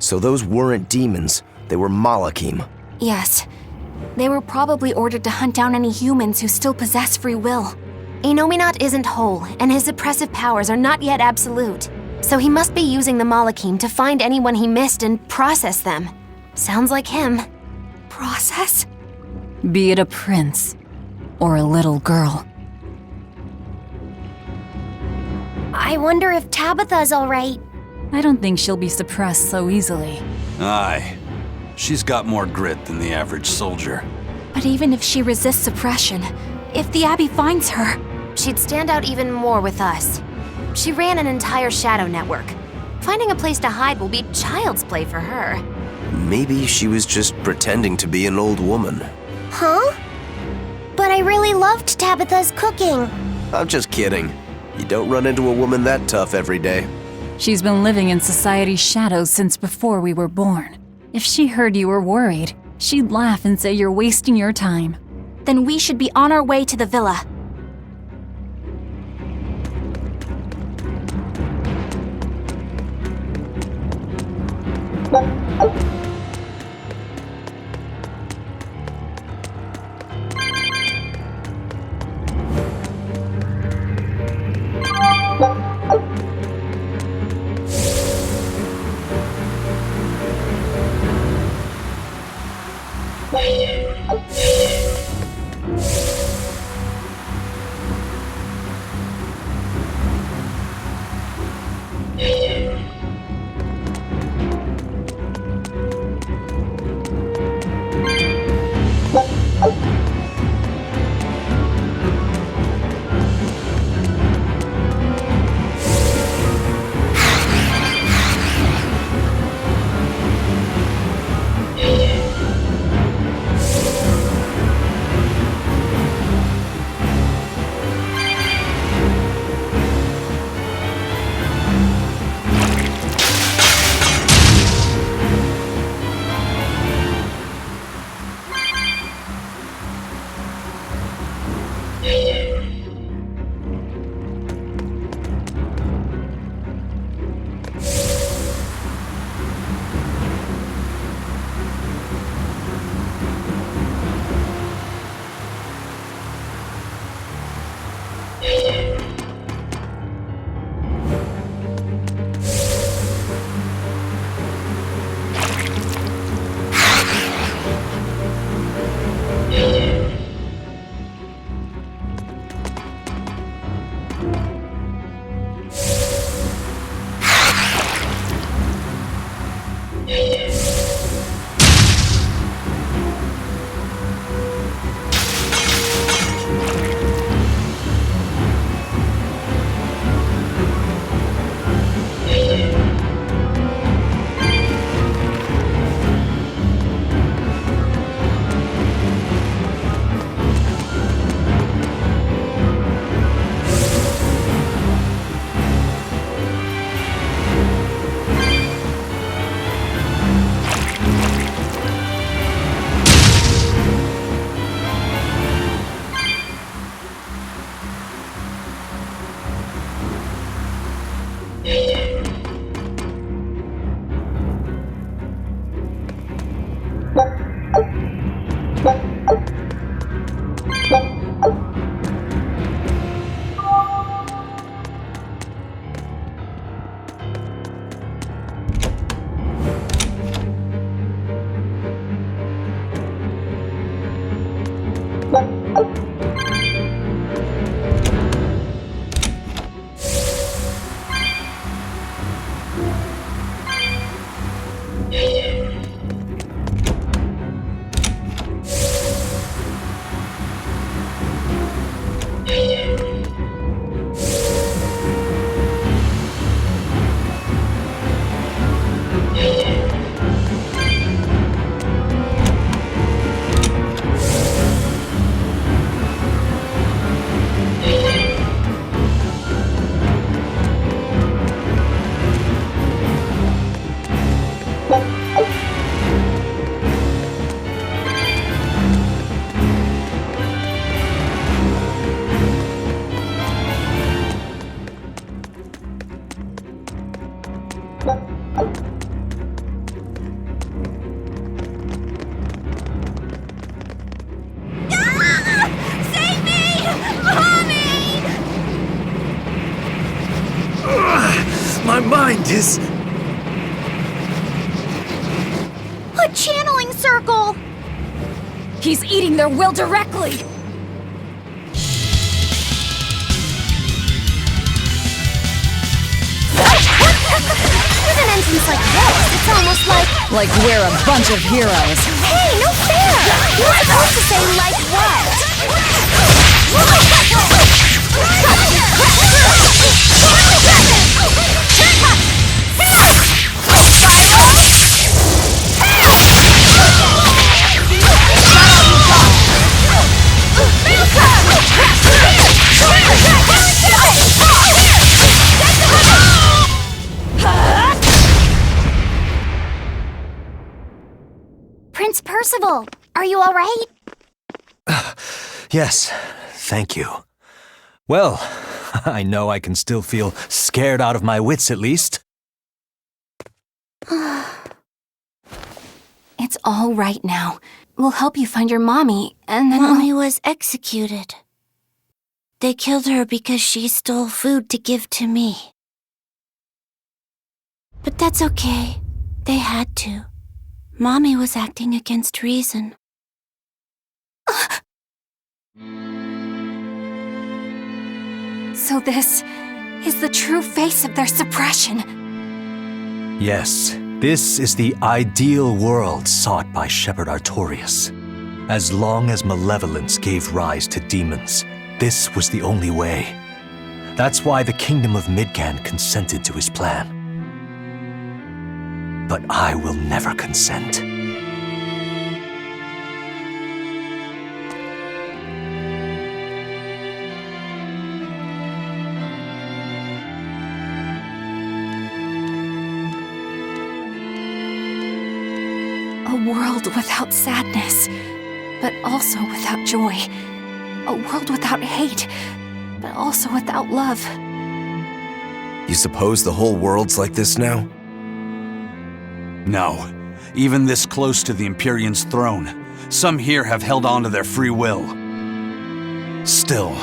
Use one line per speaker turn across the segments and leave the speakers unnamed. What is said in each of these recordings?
So those weren't demons, they were Malachim.
Yes. They were probably ordered to hunt down any humans who still possess free will. Inominat isn't whole, and his oppressive powers are not yet absolute. So he must be using the Malachim to find anyone he missed and process them. Sounds like him. Process?
Be it a prince or a little girl.
I wonder if Tabitha's alright.
I don't think she'll be suppressed so easily.
Aye. She's got more grit than the average soldier.
But even if she resists suppression, if the Abbey finds her,
She'd stand out even more with us. She ran an entire shadow network. Finding a place to hide will be child's play for her.
Maybe she was just pretending to be an old woman.
Huh? But I really loved Tabitha's cooking.
I'm just kidding. You don't run into a woman that tough every day.
She's been living in society's shadows since before we were born. If she heard you were worried, she'd laugh and say you're wasting your time.
then we should be on our way to the villa.
mind is...
A channeling circle!
He's eating their will directly!
With an entrance like this, it's almost like...
Like we're a bunch of heroes.
Hey, no fair! You were supposed to say like what? Prince Percival, are you all right?
Yes, thank you. Well, I know I can still feel scared out of my wits at least.
It's all right now. We'll help you find your mommy, and then
Mommy was executed. They killed her because she stole food to give to me. But that's okay. They had to. Mommy was acting against reason.
So this is the true face of their suppression.
Yes, this is the ideal world sought by Shepherd Artorias. As long as malevolence gave rise to demons, this was the only way. That's why the Kingdom of Midgand consented to his plan. But I will never consent.
A world without sadness, but also without joy. A world without hate, but also without love.
You suppose the whole world's like this now?
No. Even this close to the Empyrean's throne, some here have held on to their free will. Still,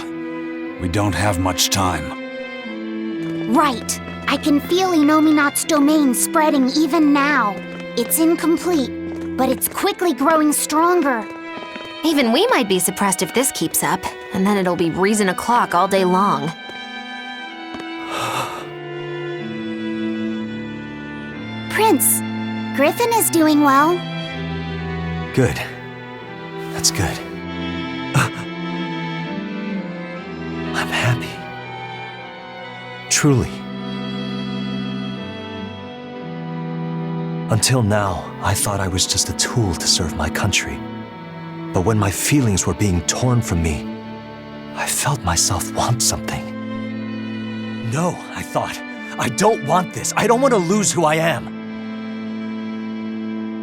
we don't have much time.
Right. I can feel Inominat's domain spreading even now. It's incomplete, but it's quickly growing stronger.
Even we might be suppressed if this keeps up, and then it'll be reason o'clock all day long.
Prince, Griffin is doing well.
Good. That's good. I'm happy. Truly. Until now, I thought I was just a tool to serve my country. But when my feelings were being torn from me, I felt myself want something. No, I thought, I don't want this. I don't want to lose who I am.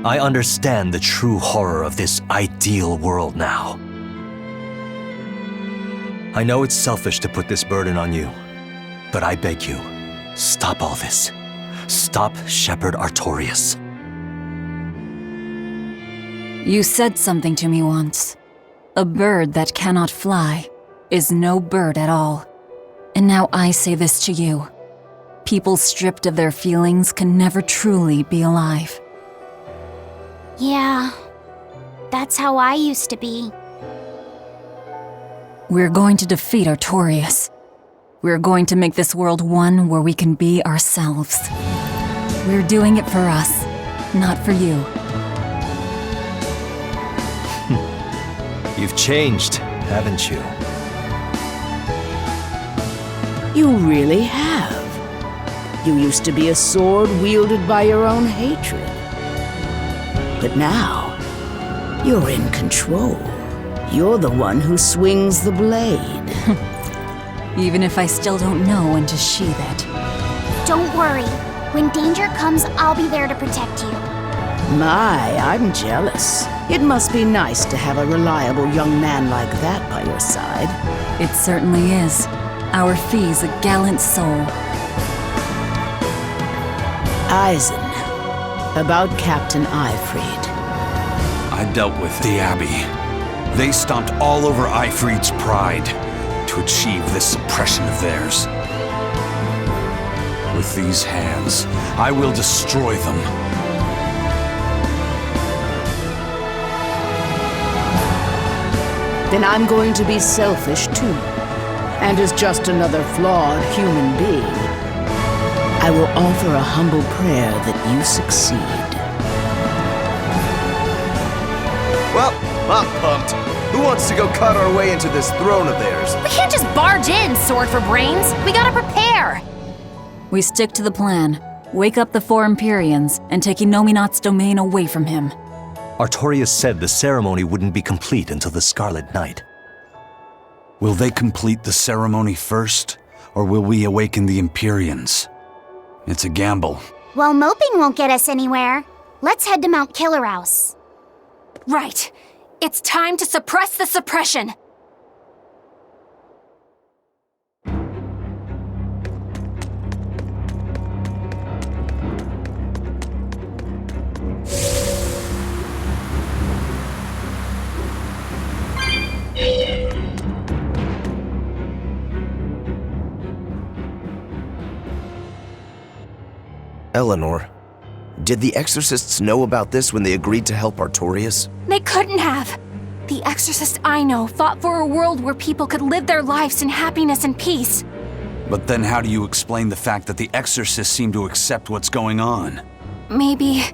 I understand the true horror of this ideal world now. I know it's selfish to put this burden on you, but I beg you, stop all this. Stop Shepherd Artorias.
You said something to me once. A bird that cannot fly is no bird at all. And now I say this to you. People stripped of their feelings can never truly be alive.
Yeah, that's how I used to be.
We're going to defeat Artorias. We're going to make this world one where we can be ourselves. We're doing it for us, not for you.
You've changed, haven't you?
You really have. You used to be a sword wielded by your own hatred. But now, you're in control. You're the one who swings the blade.
Even if I still don't know when to sheathe it.
Don't worry. When danger comes, I'll be there to protect you.
My, I'm jealous. It must be nice to have a reliable young man like that by your side.
It certainly is. Our fee's a gallant soul.
Eisen, about Captain Eifried.
I dealt with the Abbey. They stomped all over Eifried's pride to achieve this suppression of theirs. With these hands, I will destroy them.
Then I'm going to be selfish too. And as just another flawed human being, I will offer a humble prayer that you succeed.
Well, I'm pumped. Who wants to go cut our way into this throne of theirs?
We can't just barge in, Sword for Brains. We gotta prepare.
We stick to the plan. Wake up the four Empyreans and take Inominat's domain away from him.
Artorias said the ceremony wouldn't be complete until the Scarlet Night.
Will they complete the ceremony first, or will we awaken the Empyreans? It's a gamble.
Well, moping won't get us anywhere. Let's head to Mount KILLARAUS.
Right. It's time to suppress the suppression.
Eleanor, did the exorcists know about this when they agreed to help Artorias?
They couldn't have. The exorcists I know fought for a world where people could live their lives in happiness and peace.
But then how do you explain the fact that the exorcists seem to accept what's going on?
Maybe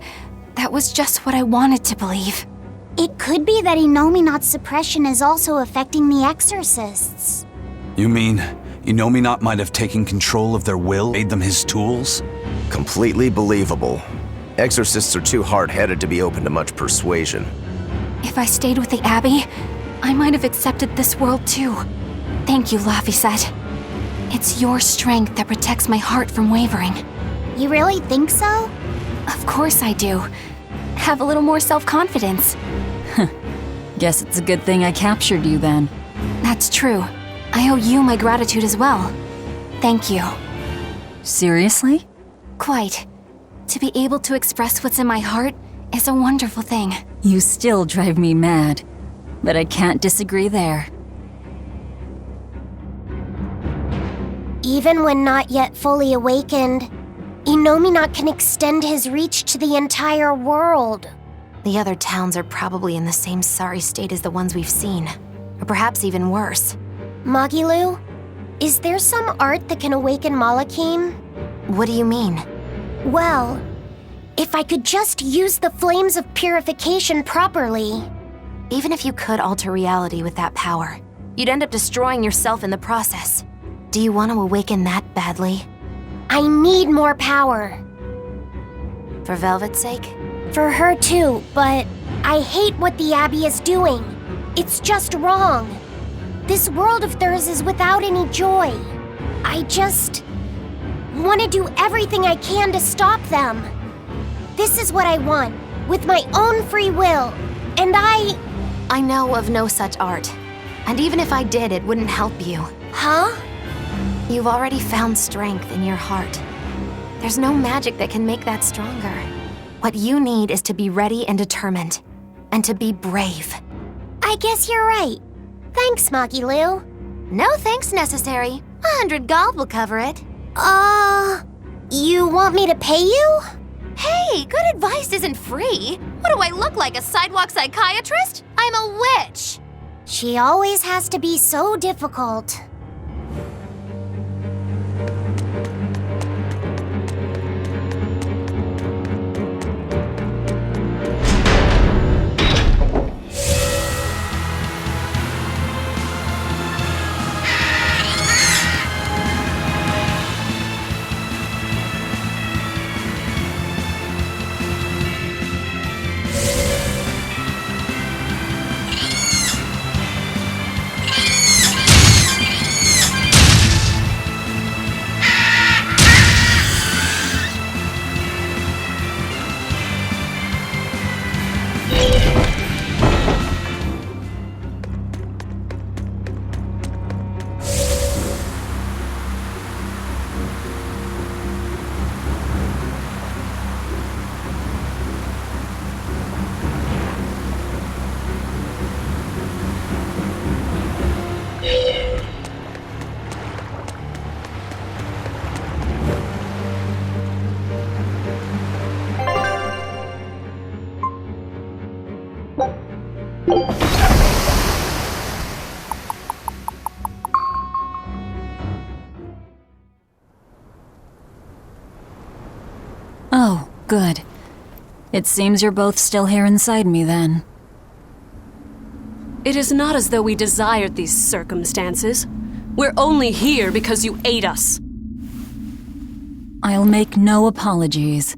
that was just what I wanted to believe.
It could be that Inominat's suppression is also affecting the exorcists.
You mean Inominat might have taken control of their will, made them his tools?
Completely believable. Exorcists are too hard-headed to be open to much persuasion.
If I stayed with the Abbey, I might have accepted this world too. Thank you, Laphicet. It's your strength that protects my heart from wavering.
You really think so?
Of course I do. Have a little more self-confidence.
Guess it's a good thing I captured you then.
That's true. I owe you my gratitude as well. Thank you.
Seriously?
Quite. To be able to express what's in my heart is a wonderful thing.
You still drive me mad, but I can't disagree there.
Even when not yet fully awakened, Inominat can extend his reach to the entire world.
The other towns are probably in the same sorry state as the ones we've seen. Or perhaps even worse.
Magilu, is there some art that can awaken Malachim?
What do you mean?
Well, if I could just use the flames of purification properly.
Even if you could alter reality with that power, you'd end up destroying yourself in the process. Do you want to awaken that badly?
I need more power.
For Velvet's sake?
For her too, but I hate what the Abbey is doing. It's just wrong. This world of theirs is without any joy. I just want to do everything I can to stop them. This is what I want, with my own free will, and
I know of no such art. And even if I did, it wouldn't help you.
Huh?
You've already found strength in your heart. There's no magic that can make that stronger. What you need is to be ready and determined, and to be brave.
I guess you're right. Thanks, Magilu.
No thanks necessary. 100 gold will cover it.
You want me to pay you?
Hey, good advice isn't free. What do I look like, a sidewalk psychiatrist? I'm a witch.
She always has to be so difficult.
Good. It seems you're both still here inside me, then.
It is not as though we desired these circumstances. We're only here because you ate us.
I'll make no apologies.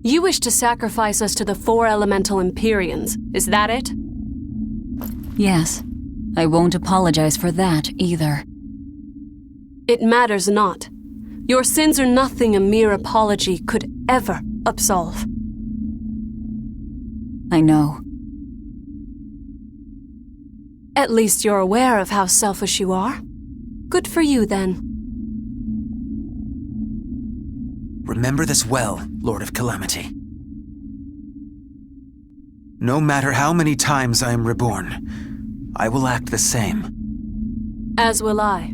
You wish to sacrifice us to the 4 elemental Empyreans, is that it?
Yes. I won't apologize for that, either.
It matters not. Your sins are nothing a mere apology could ever absolve.
I know.
At least you're aware of how selfish you are. Good for you, then.
Remember this well, Lord of Calamity. No matter how many times I am reborn, I will act the same.
As will I.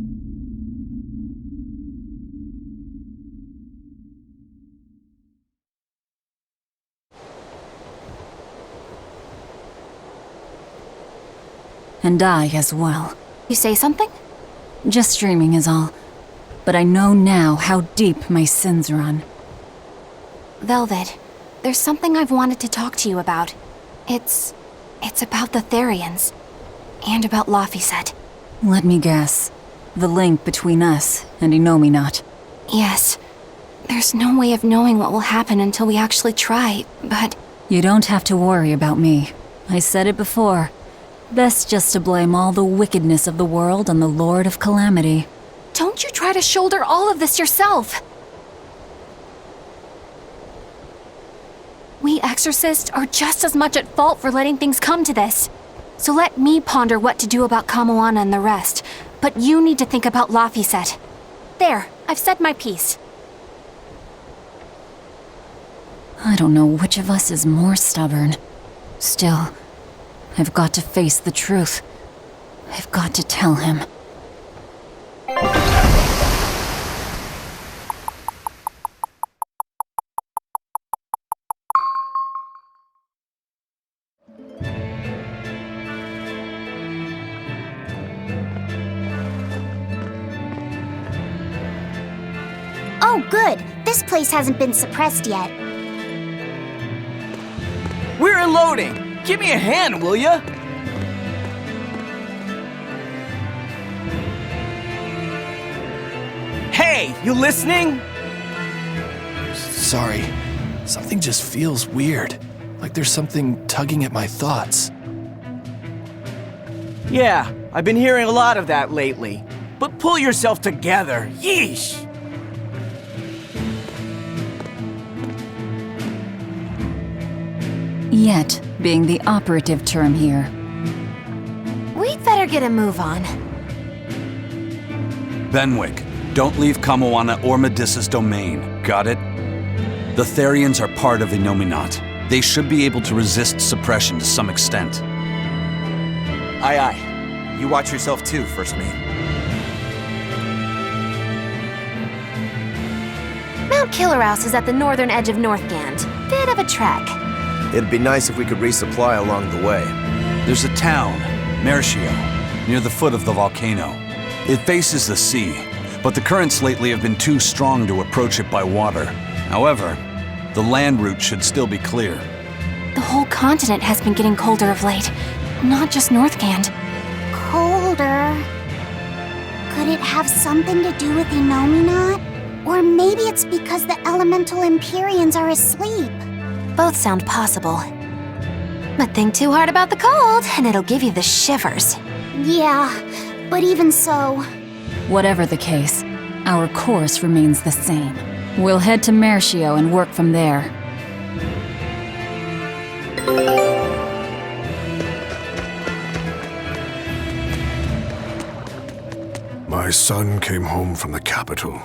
And I as well.
You say something?
Just dreaming is all. But I know now how deep my sins run.
Velvet, there's something I've wanted to talk to you about. It's about the Therians. And about Laphicet.
Let me guess. The link between us and Inominat.
Yes. There's no way of knowing what will happen until we actually try, but...
You don't have to worry about me. I said it before. Best just to blame all the wickedness of the world on the Lord of Calamity.
Don't you try to shoulder all of this yourself! We exorcists are just as much at fault for letting things come to this. So let me ponder what to do about Kamoana and the rest, but you need to think about Laphicet. There, I've said my piece.
I don't know which of us is more stubborn. Still, I've got to face the truth. I've got to tell him.
Oh, good. This place hasn't been suppressed yet.
We're unloading! Give me a hand, will ya? Hey, you listening?
Sorry. Something just feels weird. Like there's something tugging at my thoughts.
Yeah, I've been hearing a lot of that lately. But pull yourself together. Yeesh!
Yet being the operative term here.
We'd better get a move on.
Benwick, don't leave Kamoana or Medissa's domain. Got it? The Therians are part of Inominat. They should be able to resist suppression to some extent.
Aye, aye. You watch yourself too, First Mate.
Mount KILLARAUS is at the northern edge of Northgand. Bit of a trek.
It'd be nice if we could resupply along the way.
There's a town, Mercio, near the foot of the volcano. It faces the sea, but the currents lately have been too strong to approach it by water. However, the land route should still be clear.
The whole continent has been getting colder of late, not just Northgand.
Colder? Could it have something to do with Inominat? Or maybe it's because the elemental Empyreans are asleep.
Both sound possible. But think too hard about the cold, and it'll give you the shivers.
Yeah, but even so...
Whatever the case, our course remains the same. We'll head to Mercio and work from there.
My son came home from the capital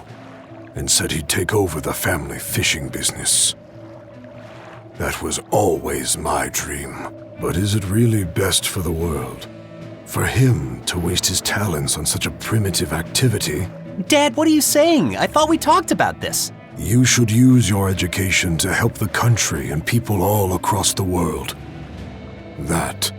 and said he'd take over the family fishing business. That was always my dream. But is it really best for the world? For him to waste his talents on such a primitive activity?
Dad, what are you saying? I thought we talked about this.
You should use your education to help the country and people all across the world. That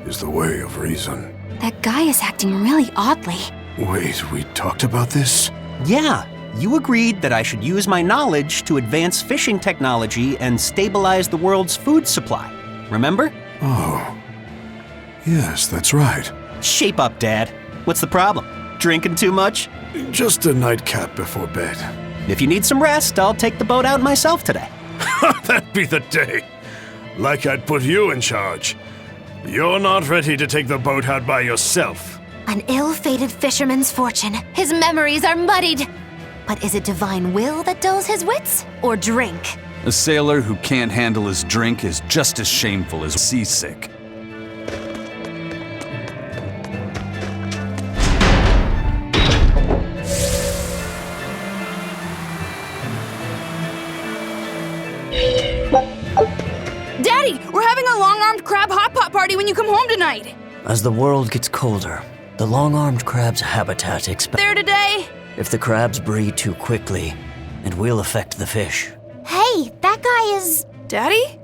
is the way of reason.
That guy is acting really oddly.
Wait, we talked about this?
Yeah,
you agreed that I should use my knowledge to advance fishing technology and stabilize the world's food supply. Remember?
Oh. Yes, that's right.
Shape up, Dad. What's the problem? Drinking too much?
Just a nightcap before bed.
If you need some rest, I'll take the boat out myself today.
That'd be the day. Like I'd put you in charge. You're not ready to take the boat out by yourself.
An ill-fated fisherman's fortune. His memories are muddied. But is it divine will that dulls his wits, or drink?
A sailor who can't handle his drink is just as shameful as seasick.
Daddy, we're having a long-armed crab hot pot party when you come home tonight.
As the world gets colder, the long-armed crab's habitat expands.
There today?
If the crabs breed too quickly, it will affect the fish.
Hey, that guy is...
Daddy?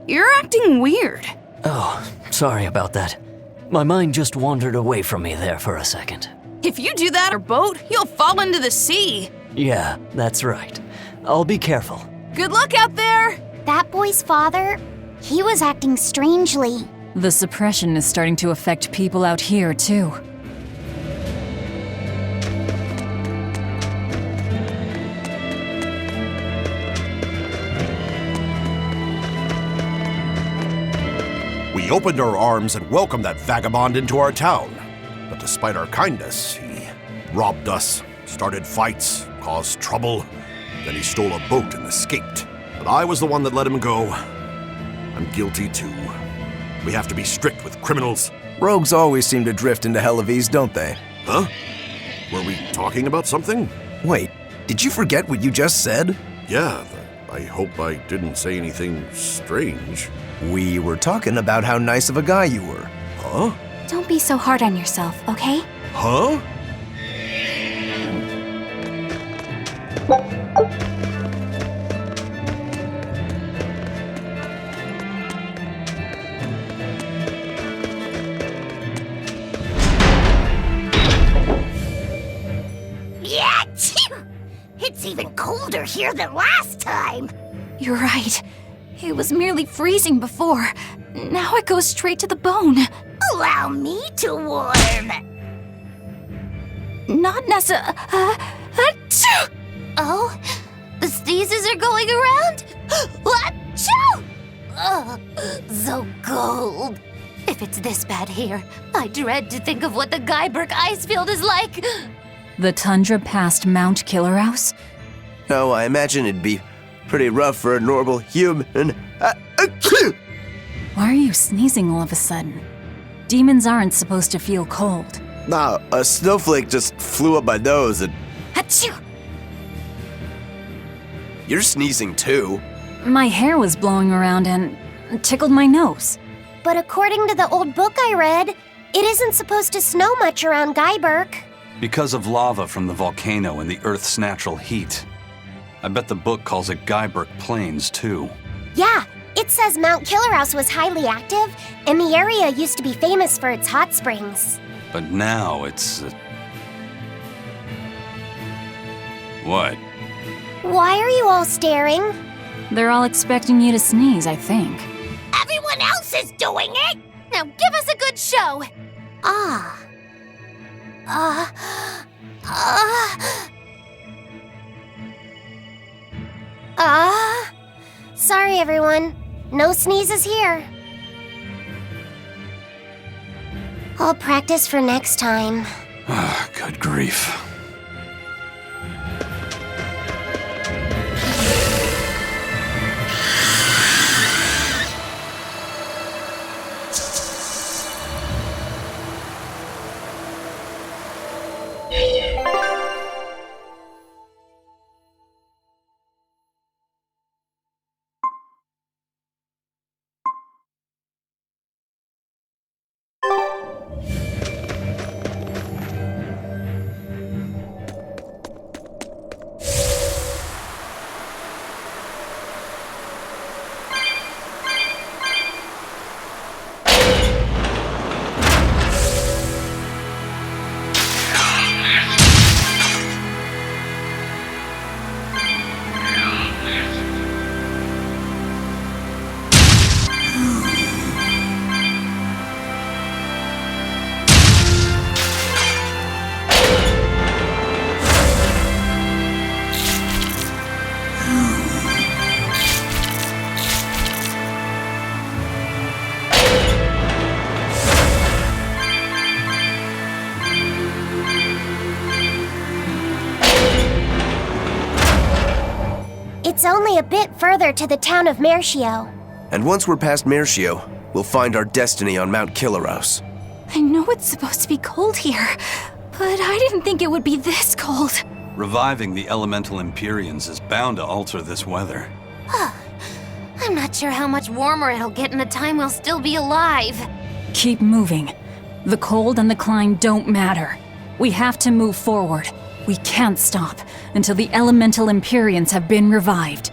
You're acting weird.
Oh, sorry about that. My mind just wandered away from me there for a second.
If you do that on your boat, you'll fall into the sea.
Yeah, that's right. I'll be careful.
Good luck out there!
That boy's father, he was acting strangely.
The suppression is starting to affect people out here, too.
We opened our arms and welcomed that vagabond into our town. But despite our kindness, he robbed us, started fights, caused trouble. Then he stole a boat and escaped. But I was the one that let him go. I'm guilty too. We have to be strict with criminals.
Rogues always seem to drift into hell of ease, don't they?
Huh? Were we talking about something?
Wait, did you forget what you just said?
Yeah, I hope I didn't say anything strange.
We were talking about how nice of a guy you were.
Huh?
Don't be so hard on yourself, okay?
Huh?
It's even colder here than last time.
You're right. It was merely freezing before. Now it goes straight to the bone.
Allow me to warm.
Not necessarily.
Oh, the sneezes are going around? Achoo! Ugh, so cold.
If it's this bad here, I dread to think of what the Guyberg ice field is like.
The tundra past Mount KILLARAUS?
Oh, I imagine it'd be pretty rough for a normal human.
Why are you sneezing all of a sudden? Demons aren't supposed to feel cold.
Nah, a snowflake just flew up my nose and...
Achoo!
You're sneezing too.
My hair was blowing around and tickled my nose.
But according to the old book I read, it isn't supposed to snow much around Guyberg.
Because of lava from the volcano and the Earth's natural heat. I bet the book calls it Guyberg Plains, too.
Yeah, it says Mount KILLARAUS was highly active, and the area used to be famous for its hot springs.
But now it's... What?
Why are you all staring?
They're all expecting you to sneeze, I think.
Everyone else is doing it!
Now give us a good show!
Sorry everyone. No sneezes here. I'll practice for next time.
Good grief.
It's only a bit further to the town of Mercio.
And once we're past Mercio, we'll find our destiny on Mount KILLARAUS.
I know it's supposed to be cold here, but I didn't think it would be this cold.
Reviving the elemental Empyreans is bound to alter this weather.
I'm not sure how much warmer it'll get in the time we'll still be alive.
Keep moving. The cold and the climb don't matter. We have to move forward. We can't stop until the elemental Empyreans have been revived.